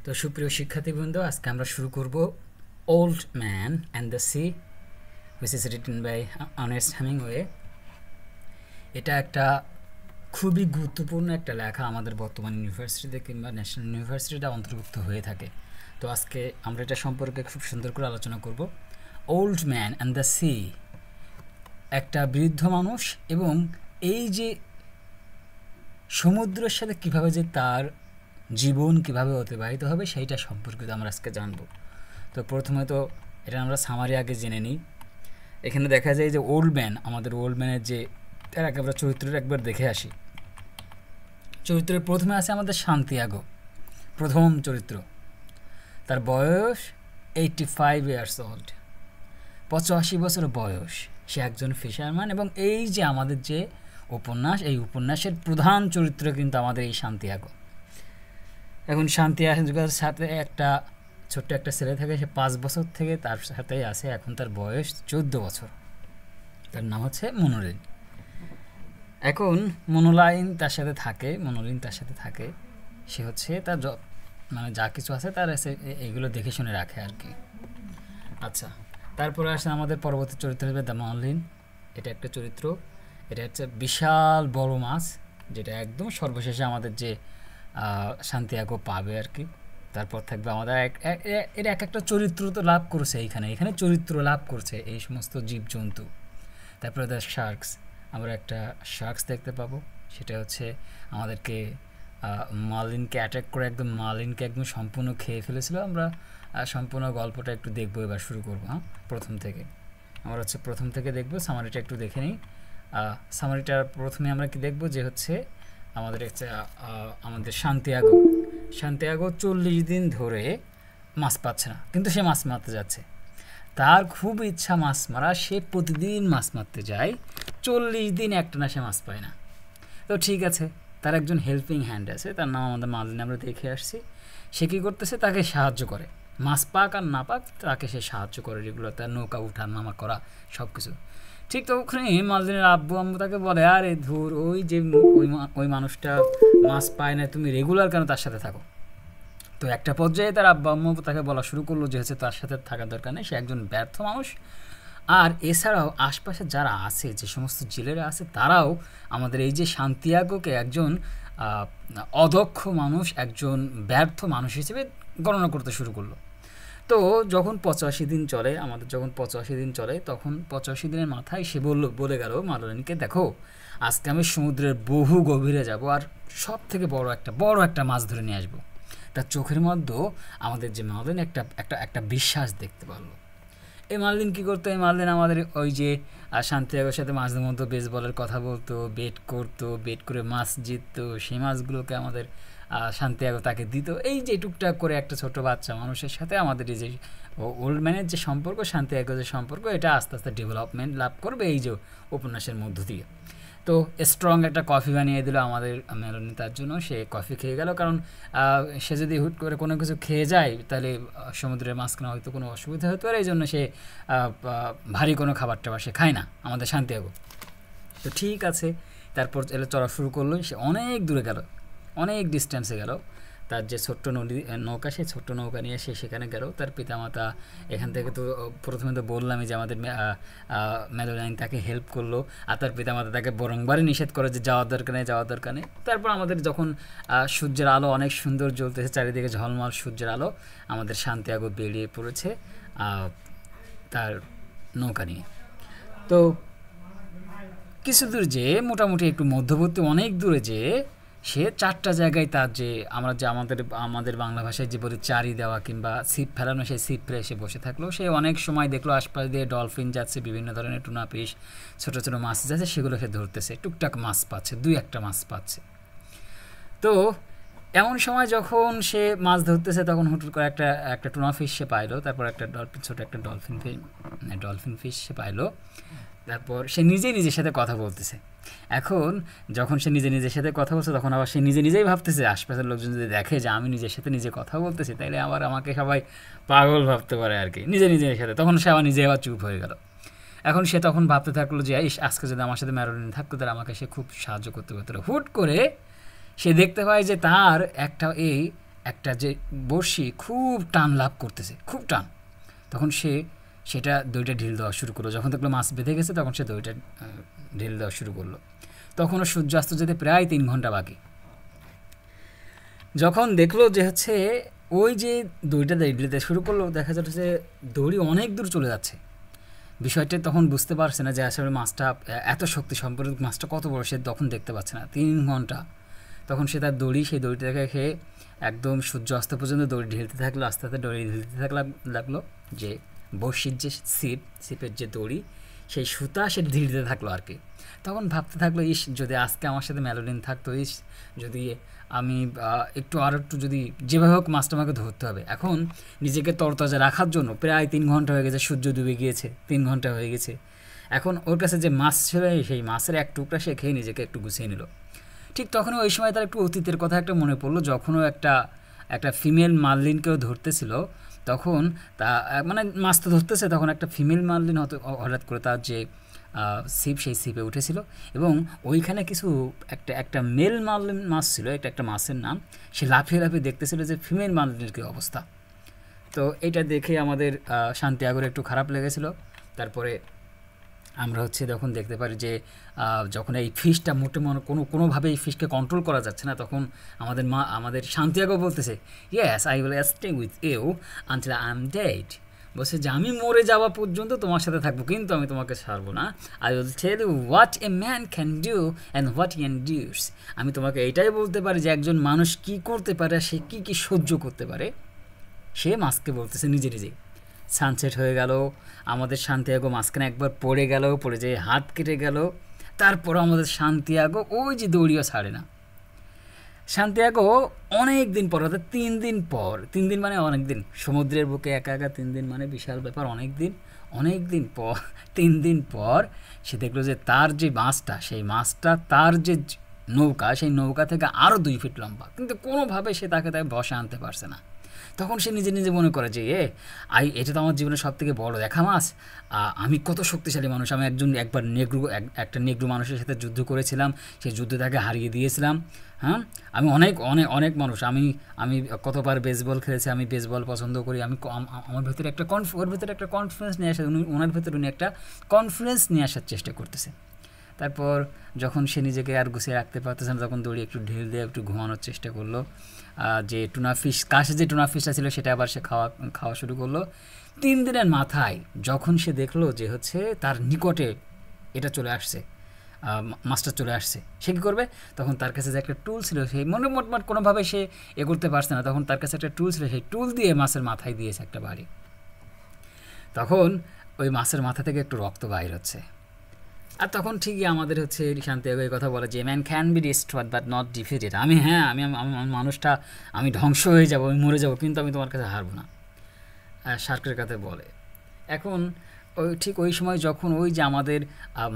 তো সুপ্রিয় শিক্ষার্থীবৃন্দ, আজকে আমরা শুরু করব Old Man and the Sea, which is written by Ernest Hemingway. এটা একটা খুবই গুরুত্বপূর্ণ একটা লেখা, আমাদের বর্তমান ইউনিভার্সিটিতে কিংবা ন্যাশনাল ইউনিভার্সিটিতে অন্তর্ভুক্ত হয়ে থাকে। তো আজকে আমরা এটা সম্পর্কে খুব সুন্দর করে আলোচনা করব। Old Man and the C, একটা বৃদ্ধ মানুষ এবং এই যে সমুদ্রের সাথে কীভাবে যে তার জীবন কীভাবে অতিবাহিত হবে সেইটা সম্পর্কিত আমরা আজকে জানব। তো প্রথমে তো এটা আমরা সামারি আগে জেনে নিই। এখানে দেখা যায় যে ওল্ড ম্যান, আমাদের ওল্ড ম্যানের যে এর আগে আমরা চরিত্রটা একবার দেখে আসি। চরিত্রের প্রথমে আছে আমাদের সান্তিয়াগো, প্রথম চরিত্র। তার বয়স 85 ইয়ার্স ওল্ড, 85 বছর বয়স। সে একজন ফিশারম্যান এবং এই যে আমাদের যে উপন্যাস, এই উপন্যাসের প্রধান চরিত্র কিন্তু আমাদের এই সান্তিয়াগো। এখন সান্তিয়াগোর সাথে একটা ছোট্ট একটা ছেলে থাকে, সে 5 বছর থেকে তার সাথেই আছে। এখন তার বয়স 14 বছর। তার নাম হচ্ছে মনোলিন। এখন মনোলিন তার সাথে থাকে। সে হচ্ছে তার মানে যা কিছু আছে তার এইগুলো দেখে শুনে রাখে আর কি। আচ্ছা, তারপরে আসে আমাদের পরবর্তী চরিত্র হবে দ্য মনোলিন। এটা একটা চরিত্র, এটা হচ্ছে বিশাল বড় মাছ, যেটা একদম সর্বশেষে আমাদের যে সান্তিয়াগো পাবে আর কি। তারপর থাকবে আমাদের এর এক একটা চরিত্র তো লাভ করছে, এখানে চরিত্র লাভ করছে এই সমস্ত জীবজন্তু। তারপরে দ্য শার্কস, আমরা একটা শার্কস দেখতে পাবো। সেটা হচ্ছে আমাদেরকে মার্লিনকে অ্যাটাক করে মার্লিনকে একদম সম্পূর্ণ খেয়ে ফেলেছিল। আমরা সম্পূর্ণ গল্পটা একটু দেখবো, এবার শুরু করবো। প্রথম থেকে দেখবো। সামারিটা একটু দেখে নিই। সামারিটার প্রথমে আমরা কি দেখবো যে হচ্ছে আমাদের সান্তিয়াগো 40 দিন ধরে মাছ পাচ্ছে না, কিন্তু সে মাছ মারতে যাচ্ছে। তার খুব ইচ্ছা মাছ মারা, সে প্রতিদিন মাছ মারতে যায়। 40 দিন একটানা সে মাছ পায় না। তো ঠিক আছে, তার একজন হেল্পিং হ্যান্ড আছে, তার নাম আমাদের মার্লিন, আমরা দেখে আসছি। সে কী করতেছে, তাকে সাহায্য করে, মাছ পাক আর না পাক তাকে সে সাহায্য করে, যেগুলো তার নৌকা উঠা নামা করা সব কিছু। ঠিক তো ওখানে মার্লিনের আব্বু আম্মু তাকে বলে, আরে ধুর, ওই মানুষটা মাছ পায় না, তুমি রেগুলার কেন তার সাথে থাকো। তো একটা পর্যায়ে তার আব্বু আম্মু তাকে বলা শুরু করলো যে হচ্ছে তার সাথে থাকার দরকার নেই, সে একজন ব্যর্থ মানুষ। আর এছাড়াও আশপাশে যারা আছে, যে সমস্ত জেলেরা আছে, তারাও আমাদের এই যে সান্তিয়াগোকে একজন অদক্ষ মানুষ, একজন ব্যর্থ মানুষ হিসেবে গণনা করতে শুরু করলো। তো যখন 85 দিন চলে, তখন 85 দিনের মাথায় সে বলে গেল মার্লিনকে, দেখো আজকে আমি সমুদ্রের বহু গভীরে যাব আর সব থেকে বড় একটা মাছ ধরে নিয়ে আসবো। তার চোখের মধ্যে আমাদের যে মার্লিন একটা বিশ্বাস দেখতে পারলো। এই মার্লিন কী করতো, এই মার্লিন আমাদের ওই যে সান্তিয়াগোর সাথে মাঝে মধ্যে বেসবলের কথা বলতো, বেট করে মাছ জিততো, সেই মাছগুলোকে আমাদের সান্তিয়াগো তাকে দিত। এই যে টুকটাক করে একটা ছোট বাচ্চা মানুষের সাথে আমাদের এই যে ওল্ড ম্যানের যে সম্পর্ক, সান্তিয়াগোর যে সম্পর্ক, এটা আস্তে আস্তে ডেভেলপমেন্ট লাভ করবে এই যে উপন্যাসের মধ্য দিয়ে। তো স্ট্রং একটা কফি বানিয়ে দিল আমাদের মেলোনি তার জন্য। সে কফি খেয়ে গেল, কারণ সে যদি হুট করে কোনো কিছু খেয়ে যায় তাহলে সমুদ্রের মাঝখানে হয়তো কোনো অসুবিধা হতে পারে, এই জন্য সে ভারী কোনো খাবার টাবার সে খায় না আমাদের শান্তিয়াগো। তো ঠিক আছে, তারপর চলা শুরু করলো। সে অনেক দূরে গেল, অনেক ডিস্টেন্সে গেল। তার যে ছোট্ট নৌকা, সেই ছোট্ট নৌকা নিয়ে সে সেখানে গেল। তার পিতামাতা এখান থেকে, তো প্রথমে তো বললামই যে আমাদের মেলোলাইন তাকে হেল্প করলো, আর তার পিতামাতা তাকে বরংবারই নিষেধ করে যে যাওয়ার দরকার নেই। তারপর আমাদের যখন সূর্যের আলো অনেক সুন্দর জ্বলতেছে, চারিদিকে ঝলমল সূর্যের আলো, আমাদের সান্তিয়াগো বেরিয়ে পড়েছে তার নৌকা নিয়ে। তো কিছু দূর যে মোটামুটি একটু মধ্যবর্তী অনেক দূরে যে সে 4টা জায়গায় তার যে আমাদের বাংলা ভাষায় যে বলি চারি দেওয়া কিংবা ছিপ ফেলানো, সেই ছিপ ফেলে সে বসে থাকলো। সে অনেক সময় দেখলো আশপাশ দিয়ে ডলফিন যাচ্ছে, বিভিন্ন ধরনের টুনা ফিশ, ছোটো ছোটো মাছ যাচ্ছে, সেগুলো সে ধরতেছে, টুকটাক মাছ পাচ্ছে, 2-1টা মাছ পাচ্ছে। তো এমন সময় যখন সে মাছ ধরতেছে, তখন হুট করে একটা টুনা ফিশ সে পাইলো। তারপর ছোটো একটা ডলফিন ফিশ সে পাইলো। তারপর সে নিজের সাথে কথা বলতেছে। এখন যখন সে নিজের সাথে কথা বলছে, তখন আবার সে নিজেই ভাবতেছে, আশপাশের লোকজন যদি দেখে যে আমি নিজের সাথে নিজে কথা বলতেছি, তাইলে আবার আমাকে সবাই পাগল ভাবতে পারে আর কি, নিজের সাথে। তখন সে আবার চুপ হয়ে গেল। এখন সে তখন ভাবতে থাকলো যে আজকে যদি আমার সাথে ম্যারোলিন থাকতো তাহলে আমাকে সে খুব সাহায্য করতে পারতো। হুট করে সে দেখতে পায় যে তার একটা যে বড়শি খুব টান লাভ করতেছে, খুব টান, তখন সে সেটা দড়িটা ঢিল দেওয়া শুরু করলো। যখন দেখলো মাছ বেঁধে গেছে তখন সে দড়িটা ঢিল দেওয়া শুরু করলো। তখনও সূর্যাস্ত যেতে প্রায় 3 ঘন্টা বাকি। যখন দেখলো যে হচ্ছে ওই যে দড়িটা ঢিলতে শুরু করলো, দেখা যাচ্ছে যে দড়ি অনেক দূর চলে যাচ্ছে। বিষয়টা তখন বুঝতে পারছে না যে আসলে মাছটা এত শক্তি সম্পন্ন, মাছটা কত বড় সে তখন দেখতে পাচ্ছে না। 3 ঘন্টা তখন সে তার দড়ি, সেই দড়িটাকে খেয়ে একদম সূর্য অস্ত পর্যন্ত দড়ি ঢেলতে থাকলো, আস্তে আস্তে দড়ি ঢেলতে লাগলো। যে বড়শির যে ছিপের যে দড়ি, সেই সুতা সে ঢিলতে থাকলো আর কি। তখন ভাবতে থাকলো, ইস যদি আজকে আমার সাথে মেলোডিন থাকতো, ইস যদি আমি আর একটু যদি যেভাবে হোক মাছটা আমাকে ধরতে হবে। এখন নিজেকে তরতাজা রাখার জন্য প্রায় 3 ঘন্টা হয়ে গেছে, সূর্য ডুবে গিয়েছে, 3 ঘন্টা হয়ে গেছে। এখন ওর কাছে যে মাছ ছিল সেই মাছের এক টুকরা সে খেয়ে নিজেকে একটু গুছিয়ে নিল। ঠিক তখনই ওই সময় তার একটু অতীতের কথা একটা মনে পড়লো, যখনও একটা ফিমেল মার্লিনকেও ধরতেছিল। তখন তা মানে মাছ তো ধরতেছে, তখন একটা ফিমেল মার্লিন হঠাৎ করে তার যে ছিপ, সেই ছিপে উঠেছিল এবং ওইখানে কিছু একটা মেল মার্লিন মাছ ছিল, একটা মাছের নাম। সে লাফিয়ে লাফিয়ে দেখতেছিল যে ফিমেল মার্লিনের কী অবস্থা। তো এটা দেখে আমাদের শান্তিয়াগোর একটু খারাপ লেগেছিল। তারপরে আমরা তখন দেখতে পারি যে যখন এই ফিশটা কোনোভাবে এই ফিশকে কন্ট্রোল করা যাচ্ছে না, তখন আমাদের শান্তিয়াগো বলতেছে, yes I will stay with you until I am dead. বলছে যে আমি মরে যাওয়া পর্যন্ত তোমার সাথে থাকবো, কিন্তু আমি তোমাকে ছাড়বো না। I will tell you what a man can do and what he endures. আমি তোমাকে এটাই বলতে পারি যে একজন মানুষ কি করতে পারে, সে কি সহ্য করতে পারে। সে মাছকে বলতেছে নিজে নিজেই। সানসেট হয়ে গেল, আমাদের শান্তিয়াগো মাঝখানে একবার পড়ে যেয়ে হাত কেটে গেল। তারপর আমাদের শান্তিয়াগো ওই যে দড়িও ছাড়ে না। শান্তিয়াগো অনেক দিন পর, অর্থাৎ 3 দিন পর, 3 দিন মানে অনেক দিন, সমুদ্রের বুকে একা 3 দিন মানে বিশাল ব্যাপার, অনেক দিন পর 3 দিন পর সে দেখলো যে তার যে মাছটা, সেই মাছটা তার যে নৌকা, সেই নৌকা থেকে আরও 2 ফিট লম্বা, কিন্তু কোনোভাবে সে তাকে বসে আনতে পারছে না। তখন সে নিজে নিজে মনে করে যে এটা তো আমার জীবনের সবথেকে বড় দেখা মাছ, আমি কত শক্তিশালী মানুষ, আমি একবার একটা নেগ্রো মানুষের সাথে যুদ্ধ করেছিলাম, সেই যুদ্ধে তাকে হারিয়ে দিয়েছিলাম। হ্যাঁ, আমি অনেক অনেক অনেক মানুষ, আমি কতবার বেসবল খেলেছি, আমি বেসবল পছন্দ করি, আমার ভেতরে ওর ভেতরে একটা কনফিডেন্স নিয়ে আসে, ওনার ভেতরে উনি একটা কনফিডেন্স নিয়ে আসার চেষ্টা করতেছে। তারপর যখন সে নিজেকে আর গুছিয়ে রাখতে পারতেছে না, তখন দড়ি একটু ঢিল দিয়ে একটু ঘুমানোর চেষ্টা করলো। যে টুনা ফিশ, কাছে যে টুনা ফিশটা ছিল সেটা আবার সে খাওয়া শুরু করলো। 3 দিনের মাথায় যখন সে দেখলো যে তার নিকটে এটা চলে আসছে, মাছটা চলে আসছে, সে কী করবে? তখন তার কাছে যে একটা টুল ছিল, সেই মোটমাট কোনোভাবে সে করতে পারছে না, তখন তার কাছে একটা টুল ছিল, সেই টুল দিয়ে মাছের মাথায় দিয়েছে একটা বাড়ি। তখন ওই মাছের মাথা থেকে একটু রক্ত বাইর হচ্ছে। আর তখন ঠিকই আমাদের শান্তিয়াগো এই কথা বলে যে man can be destroyed but not defeated. আমি মানুষটা, আমি ধ্বংস হয়ে যাব, আমি মরে যাব, কিন্তু আমি তোমার কাছে হারবো না, শার্কের কাছে বলে। এখন ঠিক ওই সময় যখন ওই যে আমাদের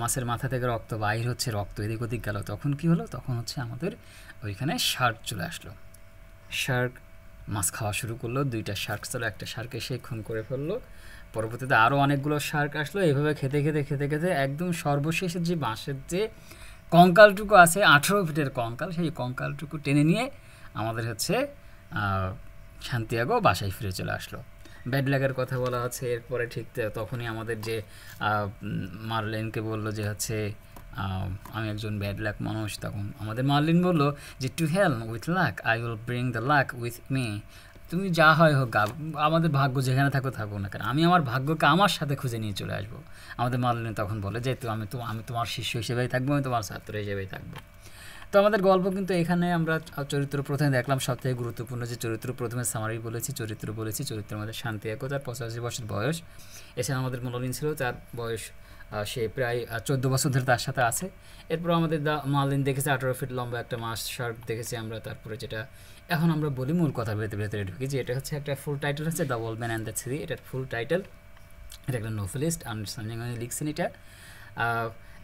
মাছের মাথা থেকে রক্ত বাইর হচ্ছে, রক্ত এদিক ওদিক গেল, তখন কি হলো? তখন আমাদের ওইখানে শার্ক চলে আসলো। শার্ক মাছ খাওয়া শুরু করলো। 2টা শার্ক ছিল, একটা শার্কে সে খুন করে ফেললো। পরবর্তীতে আরও অনেকগুলো শার্ক আসলো। এইভাবে খেতে খেতে একদম সর্বশেষে যে বাঁশের যে কঙ্কালটুকু আছে, 18 ফিটের কঙ্কাল, সেই কঙ্কালটুকু টেনে নিয়ে আমাদের শান্তিয়াগো বাসায় ফিরে চলে আসলো। ব্যাড লাকের কথা বলা আছে। এরপরে ঠিক তখনই আমাদের যে মার্লিনকে বললো যে আমি একজন ব্যাড লাক মানুষ। তখন আমাদের মার্লিন বললো যে to hell with luck, I will bring the luck with me. তুমি যা হয় হোক, আমাদের ভাগ্য যেখানে থাকো না কেন, আমি আমার ভাগ্যকে আমার সাথে খুঁজে নিয়ে চলে আসবো। আমাদের মার্লিন তখন বলে যে আমি তোমার শিষ্য হিসেবেই থাকবো, আমি তোমার ছাত্র হিসেবেই থাকবো। তো আমাদের গল্প কিন্তু এখানে আমরা চরিত্র প্রথমে দেখলাম। সবথেকে গুরুত্বপূর্ণ যে চরিত্র প্রথমে সামারি বলেছি, চরিত্রের মধ্যে শান্তিয়াগো, তার 85 বছর বয়স। এছাড়া আমাদের মার্লিন ছিল, তার বয়স সে প্রায় 14 বছর ধরে তার সাথে আছে। এরপর আমাদের মার্লিন দেখেছে 18 ফিট লম্বা একটা মাছ শার্ক দেখেছি আমরা। তারপরে যেটা এখন আমরা বলি, মূল কথা ভেতরে ঢুকি, যে এটা একটা ফুল টাইটেল হচ্ছে the old Man and the three. এটার ফুল টাইটেল, এটা একটা নোভেলিস্ট আন্ডারস্ট্যান্ডিং লিখছেন।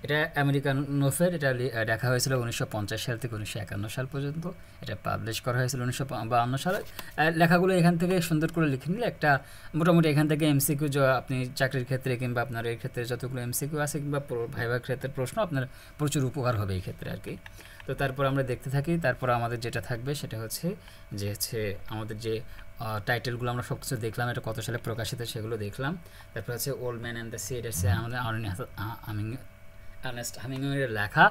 এটা এটা আমেরিকান নোভেল, এটা লেখা হয়েছিল 1950 সাল থেকে 1951 সাল পর্যন্ত, এটা পাবলিশ করা হয়েছিল 1952 সালে। লেখাগুলো এখান থেকে সুন্দর করে লিখে নিলে একটা মোটামুটি এখান থেকে এমসিকিউ আপনি চাকরির ক্ষেত্রে কিংবা আপনার এই ক্ষেত্রে যতগুলো এমসিকিউ আছে কিংবা ভাইবার ক্ষেত্রে প্রশ্ন আপনার প্রচুর উপকার হবে এই ক্ষেত্রে আর কি। তো তারপর আমরা দেখতে থাকি। তারপর আমাদের যেটা থাকবে সেটা হচ্ছে যে আমাদের যে টাইটেলগুলো আমরা সব কিছু দেখলাম, এটা কত সালে প্রকাশিত সেগুলো দেখলাম। তারপর হচ্ছে old Man and the C, এটা হচ্ছে আমাদের আর্নেস্ট হেমিংওয়ের লেখা।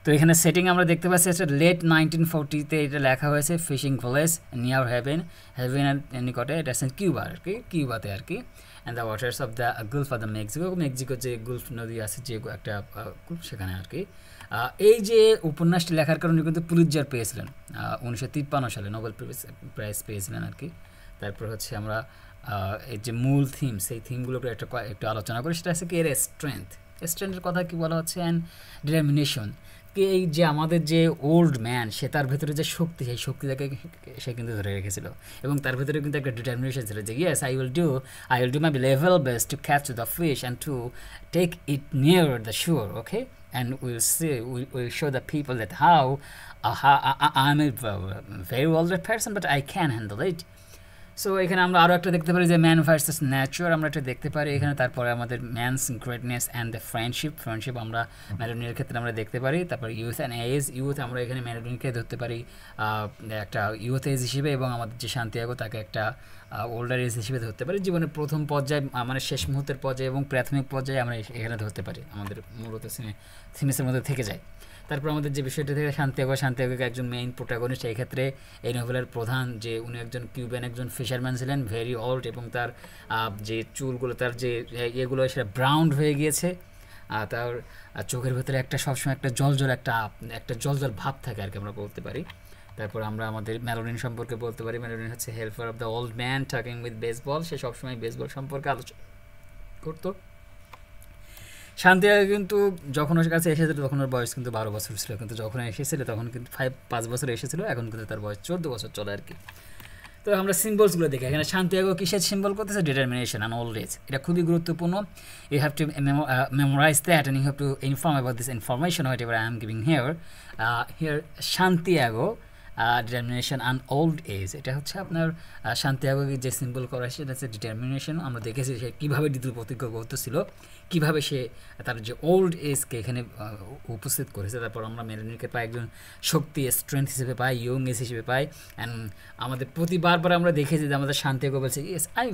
তো এখানে সেটিং আমরা দেখতে পাচ্ছি হচ্ছে লেট 1940-তে এটা লেখা হয়েছে, ফিশিং ভিলেজ নিয়ার হেভেনের নিকটে, এটা হচ্ছে কিউবা আর কি, কিউবাতে আর কি। And the waters of the gulf of the Mexico যে গুলফ নদী আছে, যে একটা সেখানে আর কি। এই যে উপন্যাসটি লেখার কারণে কিন্তু পুলিৎজার পেয়েছিলেন 1953 সালে, নোবেল প্রাইজ পেয়েছিলেন আর কি। তারপর হচ্ছে আমরা এই যে মূল থিম, সেই থিমগুলোর উপরে একটু আলোচনা করি। সেটা হচ্ছে কি এর স্ট্রেন্থের কথা কি বলা হচ্ছে, অ্যান্ড ডিটারমিনেশন, কি এই যে আমাদের যে ওল্ড ম্যান, সে তার ভেতরে যে শক্তি, সেই শক্তিটাকে সে কিন্তু ধরে রেখেছিল, এবং তার ভেতরে কিন্তু একটা ডিটারমিনেশন ছিল যে yes I will do my level best to catch the fish and to take it near the shore, okay, and we'll show the people that how I'm a very older person but I can handle it. So এখানে আমরা আরও একটা দেখতে পারি যে man versus Nature, আমরা এটা দেখতে পারি এখানে। তারপরে আমাদের man's greatness and the friendship আমরা ম্যালোনির ক্ষেত্রে আমরা দেখতে পারি। তারপর ইউথ অ্যান্ড এজ, আমরা এখানে ম্যালোনিকে ধরতে পারি একটা ইউথ এজ হিসেবে, এবং আমাদের যে শান্তিয়াগো তাকে একটা ওল্ডার এজ হিসেবে ধরতে পারি। জীবনের প্রথম পর্যায়ে মানে শেষ মুহূর্তের পর্যায়ে এবং প্রাথমিক পর্যায়ে আমরা এখানে ধরতে পারি, আমাদের মূলত সিনেসের মধ্যে থেকে যায়। তারপর আমাদের যে বিষয়টা থেকে শান্তিয়াগোকে একজন মেইন প্রোটাগনিস্ট, এই ক্ষেত্রে এই নোভেলের প্রধান, যে উনি একজন কিউবান একজন ফিশারম্যান ছিলেন, ভেরি ওল্ড, এবং তার যে চুলগুলো, তার যে ইয়েগুলো সেটা ব্রাউন হয়ে গিয়েছে, তার চোখের ভেতরে একটা সবসময় একটা জলজল ভাব থাকে আর কি, আমরা বলতে পারি। তারপর আমরা আমাদের ম্যালোনিন সম্পর্কে বলতে পারি। ম্যালোনিন হচ্ছে helper of the old man talking with baseball, সে সবসময় বেসবল সম্পর্কে আলোচনা করতো। শান্তিয়াগো কিন্তু যখন ওর কাছে এসেছিল তখন ওর বয়স কিন্তু 12 বছর ছিল, কিন্তু যখন এসেছিল তখন কিন্তু 5 বছর এসেছিল, এখন কিন্তু তার বয়স 14 বছর চলে আর কি। তো আমরা সিম্বলসগুলো দেখি। এখানে শান্তিয়াগো কিসের সিম্বল করতেছে, ডিটারমিনেশন অ্যান্ড ওল্ড এজ, এটা খুবই গুরুত্বপূর্ণ। You have to memorize that and you have to inform about this information whatever I am giving here Santiago determination and old age, এটা হচ্ছে আপনার শান্তিয়াগোকে যে সিম্বল করা হয় সেটা হচ্ছে ডিটারমিনেশন। আমরা দেখেছি সে কীভাবে দৃঢ় প্রতিজ্ঞ করতেছিল, কীভাবে সে তার যে ওল্ড এজকে এখানে উপস্থিত করেছে। তারপর আমরা মেলোনিকে পাই একজন শক্তি, স্ট্রেংথ হিসেবে পাই, ইয়ং এজ হিসেবে পাই। অ্যান্ড আমাদের প্রতিবার আমরা দেখেছি যে আমাদের শান্তিয়াগো বলছে yes I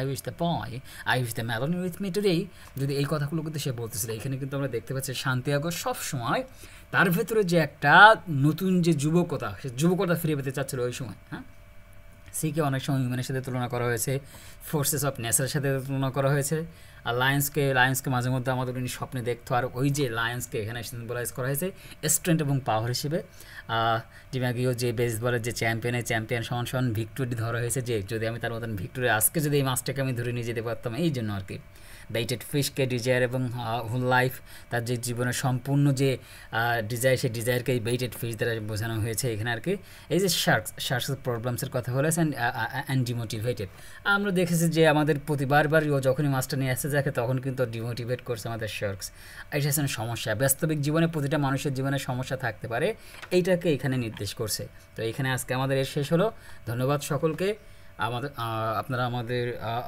wish the boy, I wish the Meloni with me today, যদি এই কথাগুলো কিন্তু সে বলতেছিল। এখানে কিন্তু আমরা দেখতে পাচ্ছি শান্তিয়াগো সবসময় তার ভেতরে যে একটা নতুন যে যুবকতা, সে যুবকতা ফিরে পেতে চাচ্ছিল ওই সময়। হ্যাঁ, সিকে অনেক সময় হিউম্যানের সাথে তুলনা করা হয়েছে, ফোর্সেস অফ নেচারের সাথে তুলনা করা হয়েছে, আর লায়ন্সকে মাঝে মধ্যে আমাদের উনি স্বপ্নে দেখতো, আর ওই যে লায়ন্সকে এখানে সিম্বলাইজ করা হয়েছে স্ট্রেংথ এবং পাওয়ার হিসেবে। ডিমাগিও যে বেসবলের যে চ্যাম্পিয়ন সমান ভিক্টোরি ধরা হয়েছে, যে যদি আমি তার মতন ভিক্টোরি আজকে যদি এই মাছটাকে আমি ধরে নিয়ে যেতে পারতাম, এই জন্য আর কি। বেইটেড ফিশকে ডিজায়ার এবং হোল লাইফ, তার যে জীবনের সম্পূর্ণ যে ডিজায়ার, সেই ডিজায়ারকে এই বেইটেড ফিশ দ্বারা বোঝানো হয়েছে এখানে আর কি। এই যে শার্কসের প্রবলেমসের কথা বলেছেন অ্যান্ড ডিমোটিভেটেড, আমরা দেখেছি যে আমাদের প্রতিবারবার ও যখনই মাছটা নিয়ে আসতে যাকে তখন কিন্তু ডিমোটিভেট করছে আমাদের শার্কস। এটা হচ্ছে সমস্যা, বাস্তবিক জীবনে প্রতিটা মানুষের জীবনে সমস্যা থাকতে পারে, এইটাকে এখানে নির্দেশ করছে। তো এখানে আজকে আমাদের শেষ হলো। ধন্যবাদ সকলকে। আপনারা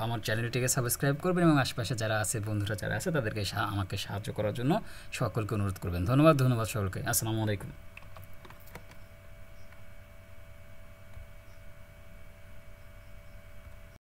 আমার চ্যানেলটিকে সাবস্ক্রাইব করবেন এবং আশেপাশে যারা আছে, বন্ধুরা যারা আছে, তাদেরকে আমাকে সাহায্য করার জন্য সকলকে অনুরোধ করবেন। ধন্যবাদ সকলকে। আসসালামু আলাইকুম।